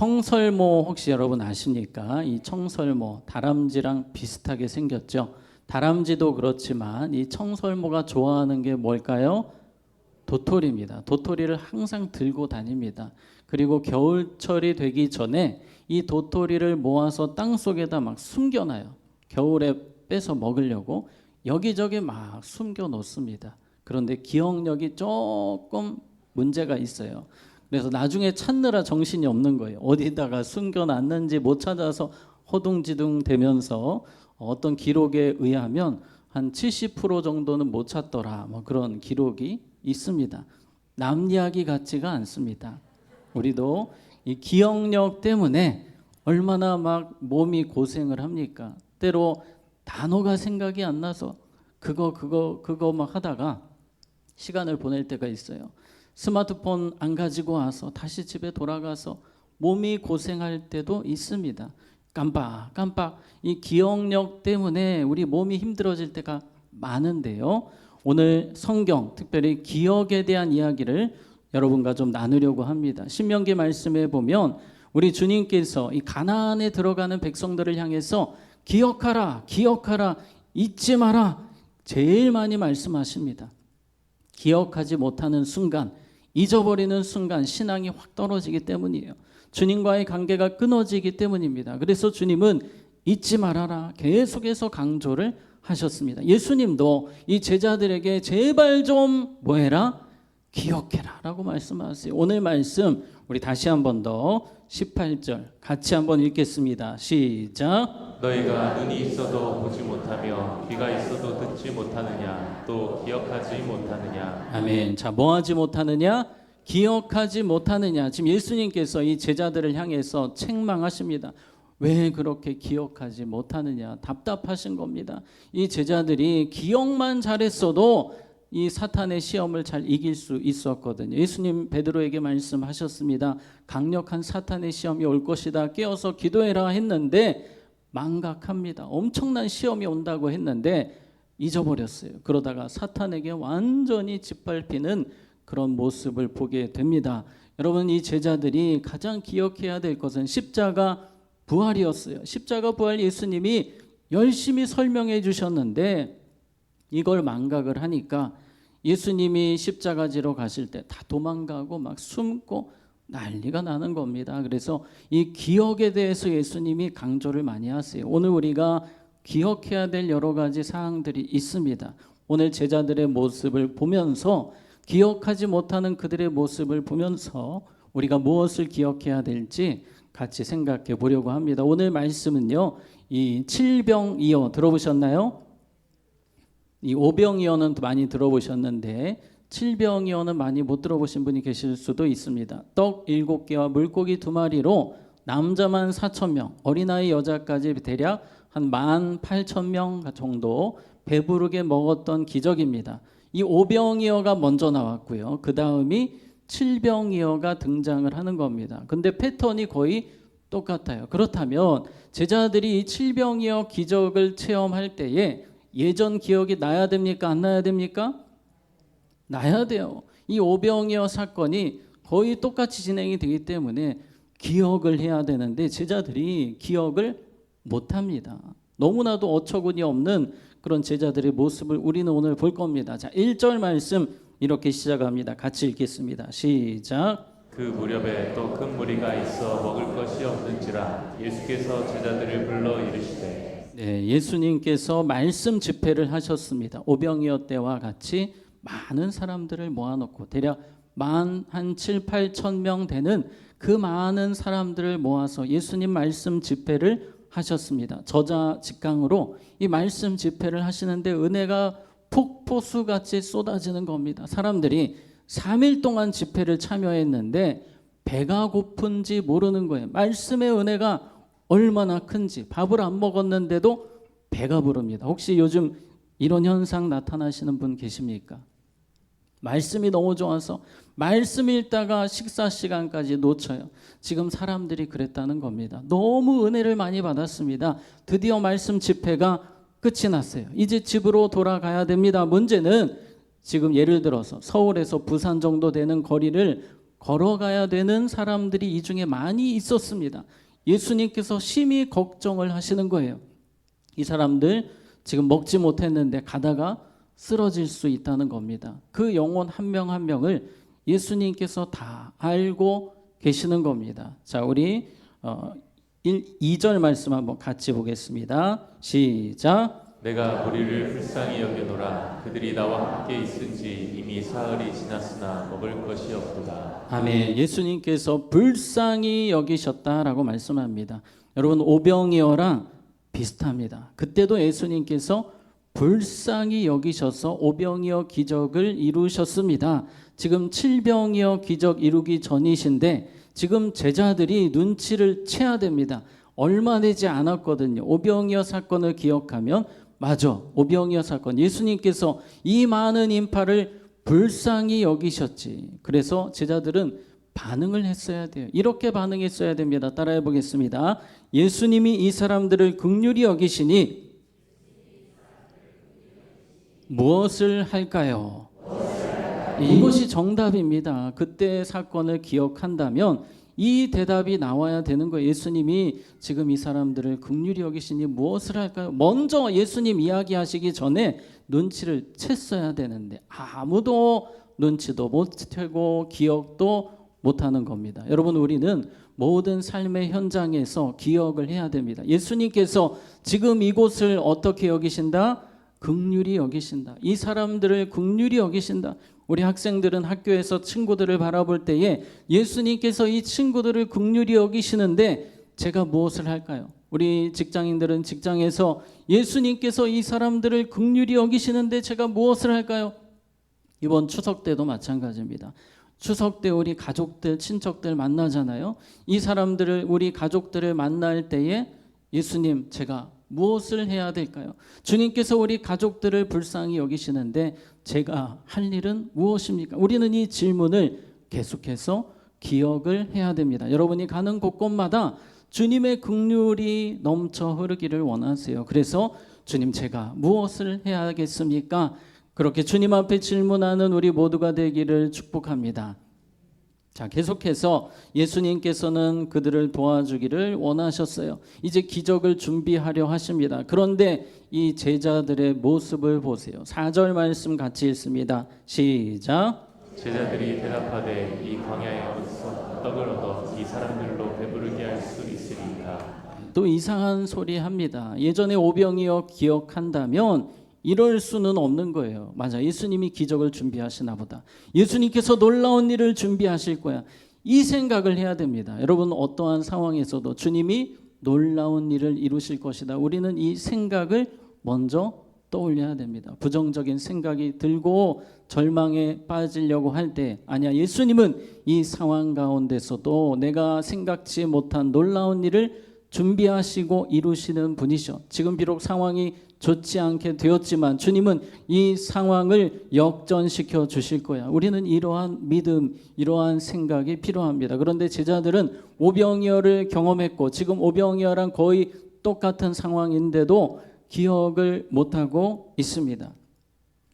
청설모 혹시 여러분 아십니까? 이 청설모 다람쥐랑 비슷하게 생겼죠. 다람쥐도 그렇지만 이 청설모가 좋아하는 게 뭘까요? 도토리입니다. 도토리를 항상 들고 다닙니다. 그리고 겨울철이 되기 전에 이 도토리를 모아서 땅 속에다 막 숨겨놔요. 겨울에 빼서 먹으려고 여기저기 막 숨겨 놓습니다. 그런데 기억력이 조금 문제가 있어요. 그래서 나중에 찾느라 정신이 없는 거예요. 어디다가 숨겨놨는지 못 찾아서 허둥지둥 되면서 어떤 기록에 의하면 한 70% 정도는 못 찾더라. 뭐 그런 기록이 있습니다. 남 이야기 같지가 않습니다. 우리도 이 기억력 때문에 얼마나 막 몸이 고생을 합니까? 때로 단어가 생각이 안 나서 그거 막 하다가 시간을 보낼 때가 있어요. 스마트폰 안 가지고 와서 다시 집에 돌아가서 몸이 고생할 때도 있습니다. 깜빡 이 기억력 때문에 우리 몸이 힘들어질 때가 많은데요. 오늘 성경 특별히 기억에 대한 이야기를 여러분과 좀 나누려고 합니다. 신명기 말씀에 보면 우리 주님께서 이 가나안에 들어가는 백성들을 향해서 기억하라 잊지 마라 제일 많이 말씀하십니다. 기억하지 못하는 순간, 잊어버리는 순간 신앙이 확 떨어지기 때문이에요. 주님과의 관계가 끊어지기 때문입니다. 그래서 주님은 잊지 말아라 계속해서 강조를 하셨습니다. 예수님도 이 제자들에게 제발 좀 뭐해라? 기억해라 라고 말씀하세요. 오늘 말씀 우리 다시 한 번 더 18절 같이 한번 읽겠습니다. 시작. 너희가 눈이 있어도 보지 못하며 귀가 있어도 듣지 못하느냐 또 기억하지 못하느냐. 아멘. 자, 뭐 하지 못하느냐? 기억하지 못하느냐. 지금 예수님께서 이 제자들을 향해서 책망하십니다. 왜 그렇게 기억하지 못하느냐? 답답하신 겁니다. 이 제자들이 기억만 잘했어도 이 사탄의 시험을 잘 이길 수 있었거든요. 예수님 베드로에게 말씀하셨습니다. 강력한 사탄의 시험이 올 것이다. 깨어서 기도해라 했는데 망각합니다. 엄청난 시험이 온다고 했는데 잊어버렸어요. 그러다가 사탄에게 완전히 짓밟히는 그런 모습을 보게 됩니다. 여러분, 이 제자들이 가장 기억해야 될 것은 십자가 부활이었어요. 십자가 부활 예수님이 열심히 설명해 주셨는데 이걸 망각을 하니까 예수님이 십자가 지러 가실 때 다 도망가고 막 숨고 난리가 나는 겁니다. 그래서 이 기억에 대해서 예수님이 강조를 많이 하세요. 오늘 우리가 기억해야 될 여러 가지 사항들이 있습니다. 오늘 제자들의 모습을 보면서 기억하지 못하는 그들의 모습을 보면서 우리가 무엇을 기억해야 될지 같이 생각해 보려고 합니다. 오늘 말씀은요, 이 칠병이어 들어보셨나요? 이 오병이어는 많이 들어보셨는데 칠병이어는 많이 못 들어보신 분이 계실 수도 있습니다. 떡 7개와 물고기 2마리로 남자만 4,000명, 어린아이 여자까지 대략 한 18,000명 정도 배부르게 먹었던 기적입니다. 이 오병이어가 먼저 나왔고요. 그 다음이 칠병이어가 등장을 하는 겁니다. 근데 패턴이 거의 똑같아요. 그렇다면 제자들이 이 칠병이어 기적을 체험할 때에 예전 기억이 나야 됩니까? 안 나야 됩니까? 나야 돼요. 이 오병이어 사건이 거의 똑같이 진행이 되기 때문에 기억을 해야 되는데 제자들이 기억을 못합니다. 너무나도 어처구니 없는 그런 제자들의 모습을 우리는 오늘 볼 겁니다. 자, 1절 말씀 이렇게 시작합니다. 같이 읽겠습니다. 시작. 그 무렵에 또 큰 무리가 있어 먹을 것이 없는지라 예수께서 제자들을 불러 이르시되. 네, 예수님께서 말씀 집회를 하셨습니다. 오병이어 때와 같이 많은 사람들을 모아놓고 대략 한 7, 8천 명 되는 그 많은 사람들을 모아서 예수님 말씀 집회를 하셨습니다. 저자직강으로 이 말씀 집회를 하시는데 은혜가 폭포수같이 쏟아지는 겁니다. 사람들이 3일 동안 집회를 참여했는데 배가 고픈지 모르는 거예요. 말씀의 은혜가 얼마나 큰지. 밥을 안 먹었는데도 배가 부릅니다. 혹시 요즘 이런 현상 나타나시는 분 계십니까? 말씀이 너무 좋아서 말씀 읽다가 식사 시간까지 놓쳐요. 지금 사람들이 그랬다는 겁니다. 너무 은혜를 많이 받았습니다. 드디어 말씀 집회가 끝이 났어요. 이제 집으로 돌아가야 됩니다. 문제는 지금 예를 들어서 서울에서 부산 정도 되는 거리를 걸어가야 되는 사람들이 이 중에 많이 있었습니다. 예수님께서 심히 걱정을 하시는 거예요. 이 사람들 지금 먹지 못했는데 가다가 쓰러질 수 있다는 겁니다. 그 영혼 한 명 한 명을 예수님께서 다 알고 계시는 겁니다. 자, 우리 2절 말씀 한번 같이 보겠습니다. 시작. 내가 무리를 불쌍히 여겨노라. 그들이 나와 함께 있은지 이미 사흘이 지났으나 먹을 것이 없도다. 아멘. 예수님께서 불쌍히 여기셨다라고 말씀합니다. 여러분, 오병이어랑 비슷합니다. 그때도 예수님께서 불쌍히 여기셔서 오병이어 기적을 이루셨습니다. 지금 칠병이어 기적 이루기 전이신데 지금 제자들이 눈치를 채야 됩니다. 얼마 되지 않았거든요. 오병이어 사건을 기억하면 맞아, 오병이어 사건. 예수님께서 이 많은 인파를 불쌍히 여기셨지. 그래서 제자들은 반응을 했어야 돼요. 이렇게 반응했어야 됩니다. 따라해 보겠습니다. 예수님이 이 사람들을 긍휼히 여기시니 무엇을 할까요? 이것이 정답입니다. 그때 사건을 기억한다면 이 대답이 나와야 되는 거예요. 예수님이 지금 이 사람들을 긍휼히 여기시니 무엇을 할까요? 먼저 예수님 이야기하시기 전에 눈치를 챘어야 되는데 아무도 눈치도 못 채고 기억도 못하는 겁니다. 여러분, 우리는 모든 삶의 현장에서 기억을 해야 됩니다. 예수님께서 지금 이곳을 어떻게 여기신다? 긍휼히 여기신다. 이 사람들을 긍휼히 여기신다. 우리 학생들은 학교에서 친구들을 바라볼 때에 예수님께서 이 친구들을 긍휼히 여기시는데 제가 무엇을 할까요? 우리 직장인들은 직장에서 예수님께서 이 사람들을 긍휼히 여기시는데 제가 무엇을 할까요? 이번 추석 때도 마찬가지입니다. 추석 때 우리 가족들, 친척들 만나잖아요. 이 사람들을, 우리 가족들을 만날 때에 예수님, 제가 무엇을 해야 될까요? 주님께서 우리 가족들을 불쌍히 여기시는데 제가 할 일은 무엇입니까? 우리는 이 질문을 계속해서 기억을 해야 됩니다. 여러분이 가는 곳곳마다 주님의 긍휼이 넘쳐 흐르기를 원하세요. 그래서 주님, 제가 무엇을 해야겠습니까? 그렇게 주님 앞에 질문하는 우리 모두가 되기를 축복합니다. 자, 계속해서 예수님께서는 그들을 도와주기를 원하셨어요. 이제 기적을 준비하려 하십니다. 그런데 이 제자들의 모습을 보세요. 4절 말씀 같이 읽습니다. 시작. 제자들이 대답하되 이 광야에 어디서 떡을 얻어 이 사람들로 배부르게 할 수 있으리까? 또 이상한 소리 합니다. 예전에 오병이어 기억한다면 이럴 수는 없는 거예요. 맞아, 예수님이 기적을 준비하시나 보다. 예수님께서 놀라운 일을 준비하실 거야. 이 생각을 해야 됩니다. 여러분, 어떠한 상황에서도 주님이 놀라운 일을 이루실 것이다. 우리는 이 생각을 먼저 떠올려야 됩니다. 부정적인 생각이 들고 절망에 빠지려고 할 때 아니야, 예수님은 이 상황 가운데서도 내가 생각지 못한 놀라운 일을 준비하시고 이루시는 분이셔. 지금 비록 상황이 좋지 않게 되었지만 주님은 이 상황을 역전시켜 주실 거야. 우리는 이러한 믿음, 이러한 생각이 필요합니다. 그런데 제자들은 오병이어를 경험했고 지금 오병이어랑 거의 똑같은 상황인데도 기억을 못하고 있습니다.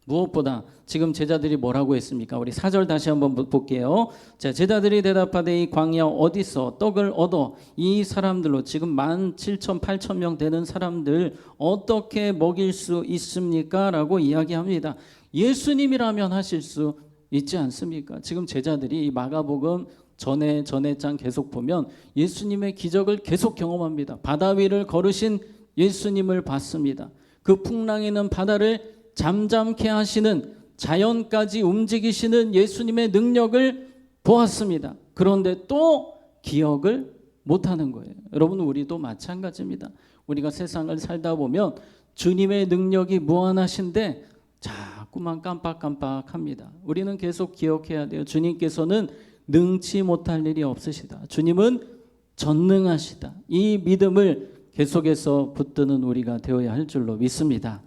무엇보다 지금 제자들이 뭐라고 했습니까? 우리 4절 다시 한번 볼게요. 자, 제자들이 대답하되 이 광야 어디서 떡을 얻어 이 사람들로 지금 17,000, 8,000명 되는 사람들 어떻게 먹일 수 있습니까? 라고 이야기합니다. 예수님이라면 하실 수 있지 않습니까? 지금 제자들이 이 마가복음 전에 장 계속 보면 예수님의 기적을 계속 경험합니다. 바다 위를 걸으신 예수님을 봤습니다. 그 풍랑이는 바다를 잠잠케 하시는, 자연까지 움직이시는 예수님의 능력을 보았습니다. 그런데 또 기억을 못하는 거예요. 여러분, 우리도 마찬가지입니다. 우리가 세상을 살다 보면 주님의 능력이 무한하신데 자꾸만 깜빡깜빡합니다. 우리는 계속 기억해야 돼요. 주님께서는 능치 못할 일이 없으시다. 주님은 전능하시다. 이 믿음을 계속해서 붙드는 우리가 되어야 할 줄로 믿습니다.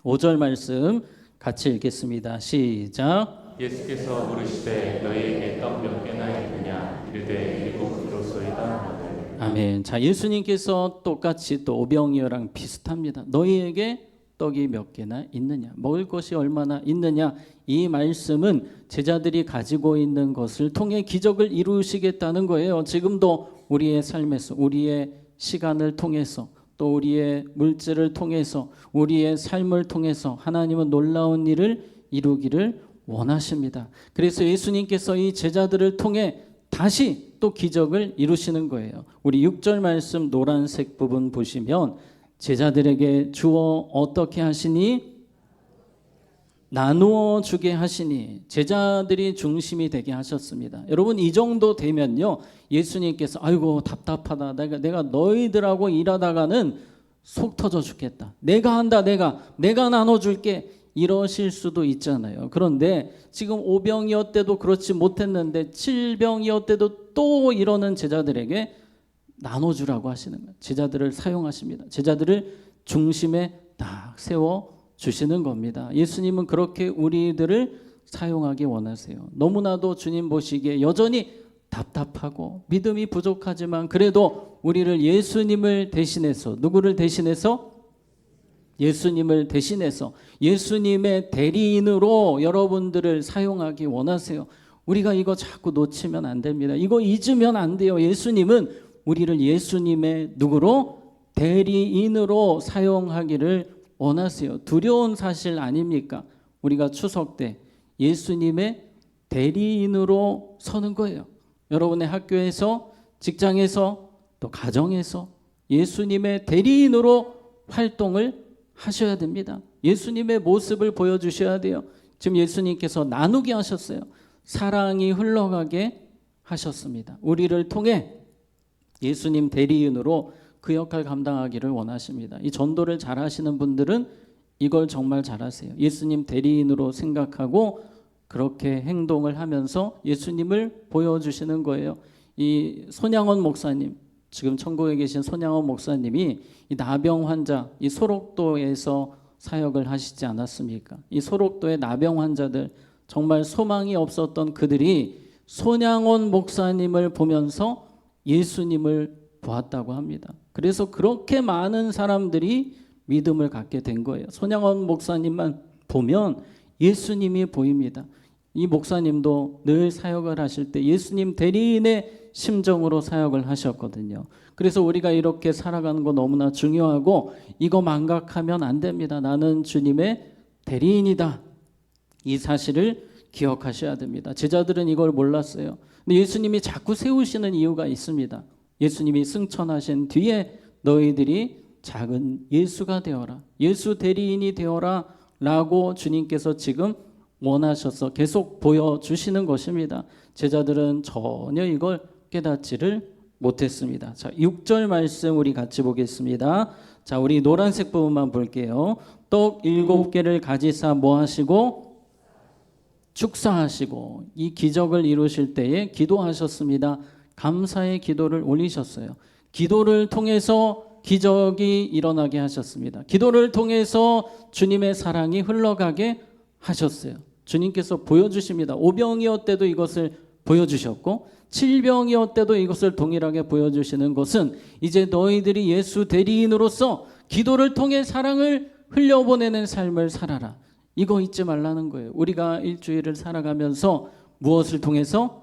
5절 말씀 같이 읽겠습니다. 시작. 예수께서 물으시되 너희에게 떡 몇 개나 있느냐? 이르되 7 그릇소이다. 아멘. 자, 예수님께서 똑같이 또 오병이어랑 비슷합니다. 너희에게 떡이 몇 개나 있느냐, 먹을 것이 얼마나 있느냐. 이 말씀은 제자들이 가지고 있는 것을 통해 기적을 이루시겠다는 거예요. 지금도 우리의 삶에서, 우리의 시간을 통해서, 또 우리의 물질을 통해서, 우리의 삶을 통해서 하나님은 놀라운 일을 이루기를 원하십니다. 그래서 예수님께서 이 제자들을 통해 다시 또 기적을 이루시는 거예요. 우리 6절 말씀 노란색 부분 보시면 제자들에게 주어 어떻게 하시니? 나누어 주게 하시니. 제자들이 중심이 되게 하셨습니다. 여러분, 이 정도 되면요, 예수님께서 아이고 답답하다, 내가 너희들하고 일하다가는 속 터져 죽겠다, 내가 한다, 내가 나눠줄게, 이러실 수도 있잖아요. 그런데 지금 5병이었대도 그렇지 못했는데 7병이었대도 또 이러는 제자들에게 나눠주라고 하시는 거예요. 제자들을 사용하십니다. 제자들을 중심에 딱 세워주시는 겁니다. 예수님은 그렇게 우리들을 사용하기 원하세요. 너무나도 주님 보시기에 여전히 답답하고 믿음이 부족하지만 그래도 우리를 예수님을 대신해서, 누구를 대신해서? 예수님을 대신해서 예수님의 대리인으로 여러분들을 사용하기 원하세요. 우리가 이거 자꾸 놓치면 안 됩니다. 이거 잊으면 안 돼요. 예수님은 우리를 예수님의 누구로? 대리인으로 사용하기를 원하세요. 두려운 사실 아닙니까? 우리가 추석 때 예수님의 대리인으로 서는 거예요. 여러분의 학교에서, 직장에서, 또 가정에서 예수님의 대리인으로 활동을 하셔야 됩니다. 예수님의 모습을 보여주셔야 돼요. 지금 예수님께서 나누게 하셨어요. 사랑이 흘러가게 하셨습니다. 우리를 통해 예수님 대리인으로 그 역할 감당하기를 원하십니다. 이 전도를 잘 하시는 분들은 이걸 정말 잘하세요. 예수님 대리인으로 생각하고 그렇게 행동을 하면서 예수님을 보여주시는 거예요. 이 손양원 목사님, 지금 천국에 계신 손양원 목사님이 이 나병 환자, 이 소록도에서 사역을 하시지 않았습니까? 이 소록도의 나병 환자들, 정말 소망이 없었던 그들이 손양원 목사님을 보면서 예수님을 보았다고 합니다. 그래서 그렇게 많은 사람들이 믿음을 갖게 된 거예요. 손양원 목사님만 보면 예수님이 보입니다. 이 목사님도 늘 사역을 하실 때 예수님 대리인의 심정으로 사역을 하셨거든요. 그래서 우리가 이렇게 살아가는 거 너무나 중요하고 이거 망각하면 안 됩니다. 나는 주님의 대리인이다. 이 사실을 기억하셔야 됩니다. 제자들은 이걸 몰랐어요. 근데 예수님이 자꾸 세우시는 이유가 있습니다. 예수님이 승천하신 뒤에 너희들이 작은 예수가 되어라, 예수 대리인이 되어라 라고 주님께서 지금 원하셔서 계속 보여주시는 것입니다. 제자들은 전혀 이걸 깨닫지를 못했습니다. 자, 6절 말씀 우리 같이 보겠습니다. 자, 우리 노란색 부분만 볼게요. 떡 7개를 가지사 뭐 하시고? 축사하시고. 이 기적을 이루실 때에 기도하셨습니다. 감사의 기도를 올리셨어요. 기도를 통해서 기적이 일어나게 하셨습니다. 기도를 통해서 주님의 사랑이 흘러가게 하셨어요. 주님께서 보여주십니다. 5병이었대도 이것을 보여주셨고 7병이었대도 이것을 동일하게 보여주시는 것은 이제 너희들이 예수 대리인으로서 기도를 통해 사랑을 흘려보내는 삶을 살아라. 이거 잊지 말라는 거예요. 우리가 일주일을 살아가면서 무엇을 통해서?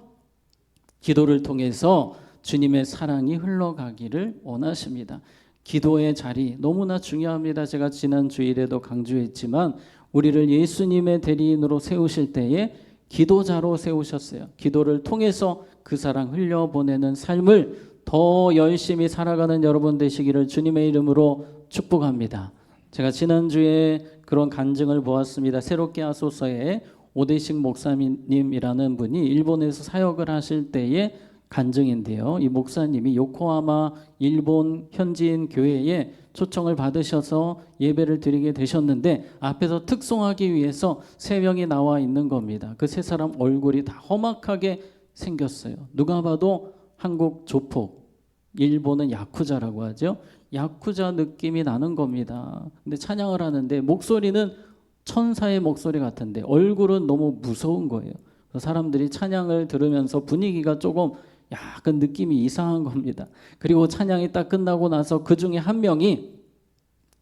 기도를 통해서 주님의 사랑이 흘러가기를 원하십니다. 기도의 자리 너무나 중요합니다. 제가 지난 주일에도 강조했지만 우리를 예수님의 대리인으로 세우실 때에 기도자로 세우셨어요. 기도를 통해서 그 사랑 흘려보내는 삶을 더 열심히 살아가는 여러분 되시기를 주님의 이름으로 축복합니다. 제가 지난주에 그런 간증을 보았습니다. 새롭게 하소서에 오대식 목사님이라는 분이 일본에서 사역을 하실 때의 간증인데요. 이 목사님이 요코하마 일본 현지인 교회에 초청을 받으셔서 예배를 드리게 되셨는데 앞에서 특송하기 위해서 3명이 나와 있는 겁니다. 그 3사람 얼굴이 다 험악하게 생겼어요. 누가 봐도 한국 조폭, 일본은 야쿠자라고 하죠. 야쿠자 느낌이 나는 겁니다. 근데 찬양을 하는데 목소리는 천사의 목소리 같은데 얼굴은 너무 무서운 거예요. 사람들이 찬양을 들으면서 분위기가 조금 약간 느낌이 이상한 겁니다. 그리고 찬양이 딱 끝나고 나서 그 중에 한 명이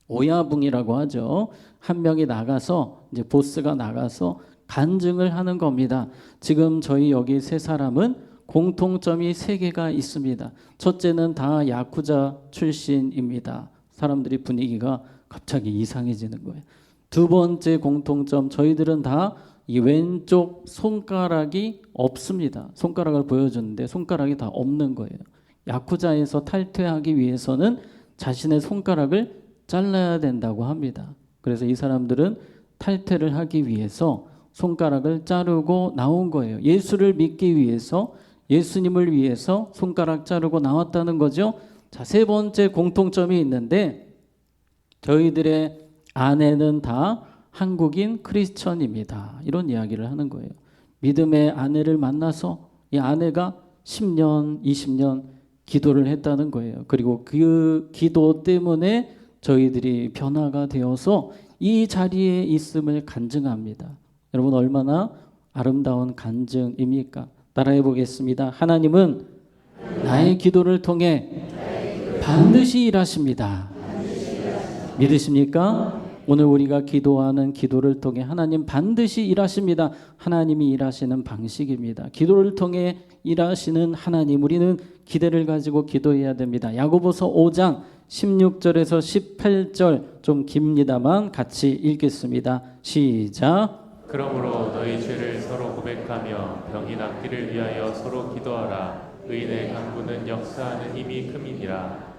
오야붕이라고 하죠. 한 명이 나가서 이제 보스가 나가서 간증을 하는 겁니다. 지금 저희 여기 세 사람은 공통점이 세 개가 있습니다. 첫째는 다 야쿠자 출신입니다. 사람들이 분위기가 갑자기 이상해지는 거예요. 두 번째 공통점, 저희들은 다 이 왼쪽 손가락이 없습니다. 손가락을 보여주는데 손가락이 다 없는 거예요. 야쿠자에서 탈퇴하기 위해서는 자신의 손가락을 잘라야 된다고 합니다. 그래서 이 사람들은 탈퇴를 하기 위해서 손가락을 자르고 나온 거예요. 예수를 믿기 위해서, 예수님을 위해서 손가락 자르고 나왔다는 거죠. 자, 세 번째 공통점이 있는데 저희들의 아내는 다 한국인 크리스천입니다. 이런 이야기를 하는 거예요. 믿음의 아내를 만나서 이 아내가 10년, 20년 기도를 했다는 거예요. 그리고 그 기도 때문에 저희들이 변화가 되어서 이 자리에 있음을 간증합니다. 여러분 얼마나 아름다운 간증입니까? 따라해 보겠습니다. 하나님은 나의 기도를 통해 반드시 일하십니다. 믿으십니까? 오늘 우리가 기도하는 기도를 통해 하나님 반드시 일하십니다. 하나님이 일하시는 방식입니다. 기도를 통해 일하시는 하나님, 우리는 기대를 가지고 기도해야 됩니다. 야고보서 5장 16절에서 18절 좀 깁니다만 같이 읽겠습니다. 시작. 그러므로 너희 죄를 서로 고백하며 병이 낫기를 위하여 서로 기도하라. 의인의 간구는 역사하는 힘이 큼이니라.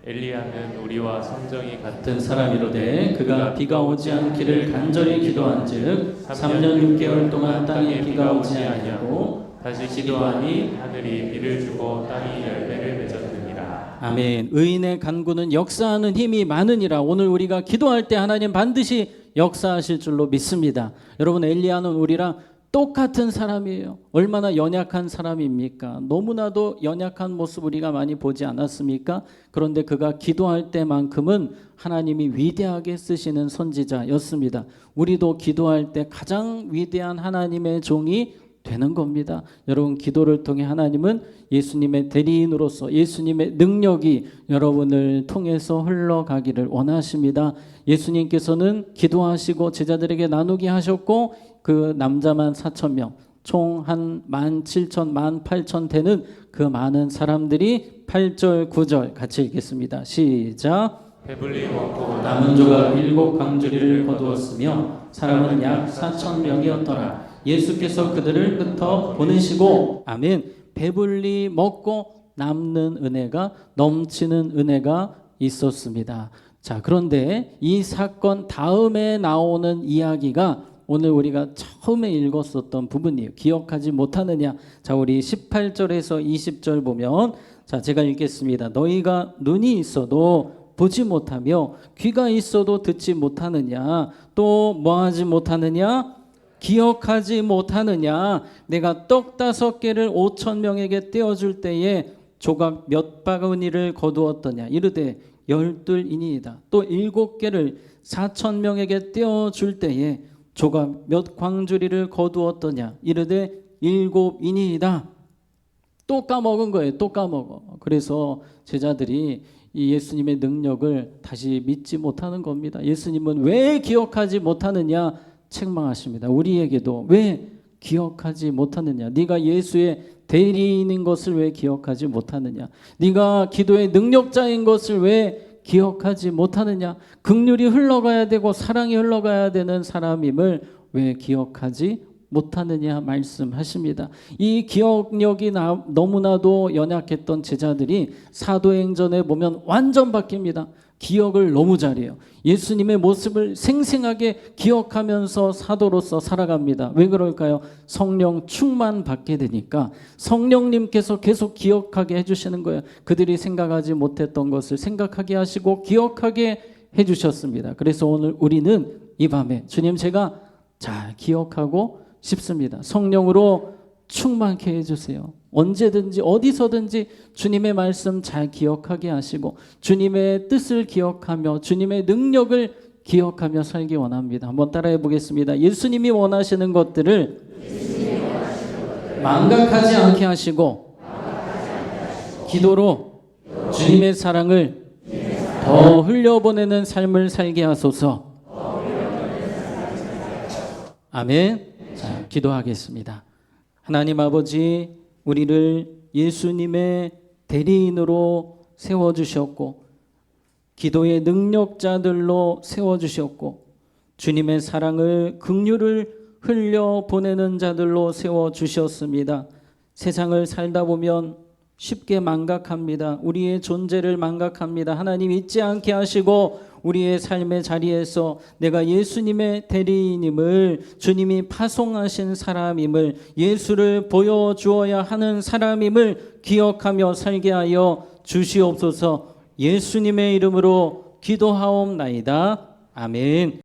엘리야는 우리와 성정이 같은 사람이로되 그가 비가 오지 않기를 간절히 기도한즉 3년 6개월 동안 땅에 비가 오지 아니하고 다시 기도하니 하늘이 비를 주고 땅이 열매를 맺었느니라. 아멘. 의인의 간구는 역사하는 힘이 많으니라. 오늘 우리가 기도할 때 하나님 반드시 역사하실 줄로 믿습니다. 여러분 엘리야는 우리랑 똑같은 사람이에요. 얼마나 연약한 사람입니까? 너무나도 연약한 모습 우리가 많이 보지 않았습니까? 그런데 그가 기도할 때만큼은 하나님이 위대하게 쓰시는 선지자였습니다. 우리도 기도할 때 가장 위대한 하나님의 종이 되는 겁니다. 여러분 기도를 통해 하나님은 예수님의 대리인으로서 예수님의 능력이 여러분을 통해서 흘러가기를 원하십니다. 예수님께서는 기도하시고 제자들에게 나누게 하셨고 그 남자만 4,000명 총 한 17,000, 18,000 되는 그 많은 사람들이 8절 9절 같이 읽겠습니다. 시작. 배불리 먹고 남은 조각 7광주리를 거두었으며 사람은 약 4,000명이었더라. 예수께서 그들을 흩어 보내시고 아멘. 배불리 먹고 남는 은혜가 넘치는 은혜가 있었습니다. 자, 그런데 이 사건 다음에 나오는 이야기가 오늘 우리가 처음에 읽었었던 부분이에요. 기억하지 못하느냐. 자, 우리 18절에서 20절 보면 자, 제가 읽겠습니다. 너희가 눈이 있어도 보지 못하며 귀가 있어도 듣지 못하느냐. 또 뭐하지 못하느냐? 기억하지 못하느냐. 내가 떡 5개를 5,000명에게 떼어줄 때에 조각 몇 바구니를 거두었더냐. 이르되 12인이다. 또 7개를 4,000명에게 떼어줄 때에 조각 몇 광주리를 거두었더냐. 이르되 7인이다. 또 까먹은 거예요. 또 까먹어. 그래서 제자들이 이 예수님의 능력을 다시 믿지 못하는 겁니다. 예수님은 왜 기억하지 못하느냐 책망하십니다. 우리에게도 왜 기억하지 못하느냐. 네가 예수의 대리인인 것을 왜 기억하지 못하느냐. 네가 기도의 능력자인 것을 왜 기억하지 못하느냐. 긍휼이 흘러가야 되고 사랑이 흘러가야 되는 사람임을 왜 기억하지 못하느냐 말씀하십니다. 이 기억력이 너무나도 연약했던 제자들이 사도행전에 보면 완전 바뀝니다. 기억을 너무 잘해요. 예수님의 모습을 생생하게 기억하면서 사도로서 살아갑니다. 왜 그럴까요? 성령 충만 받게 되니까 성령님께서 계속 기억하게 해주시는 거예요. 그들이 생각하지 못했던 것을 생각하게 하시고 기억하게 해주셨습니다. 그래서 오늘 우리는 이 밤에 주님 제가 잘 기억하고 싶습니다. 성령으로 충만케 해주세요. 언제든지 어디서든지 주님의 말씀 잘 기억하게 하시고 주님의 뜻을 기억하며 주님의 능력을 기억하며 살기 원합니다. 한번 따라해 보겠습니다. 예수님이 원하시는 것들을 망각하지 않게 하시고 기도로 주님의 사랑을 더 흘려보내는 삶을 살게 하소서. 아멘. 자, 기도하겠습니다. 하나님 아버지, 우리를 예수님의 대리인으로 세워주셨고 기도의 능력자들로 세워주셨고 주님의 사랑을 긍휼을 흘려보내는 자들로 세워주셨습니다. 세상을 살다 보면 쉽게 망각합니다. 우리의 존재를 망각합니다. 하나님 잊지 않게 하시고 우리의 삶의 자리에서 내가 예수님의 대리인임을, 주님이 파송하신 사람임을, 예수를 보여주어야 하는 사람임을 기억하며 살게 하여 주시옵소서. 예수님의 이름으로 기도하옵나이다. 아멘.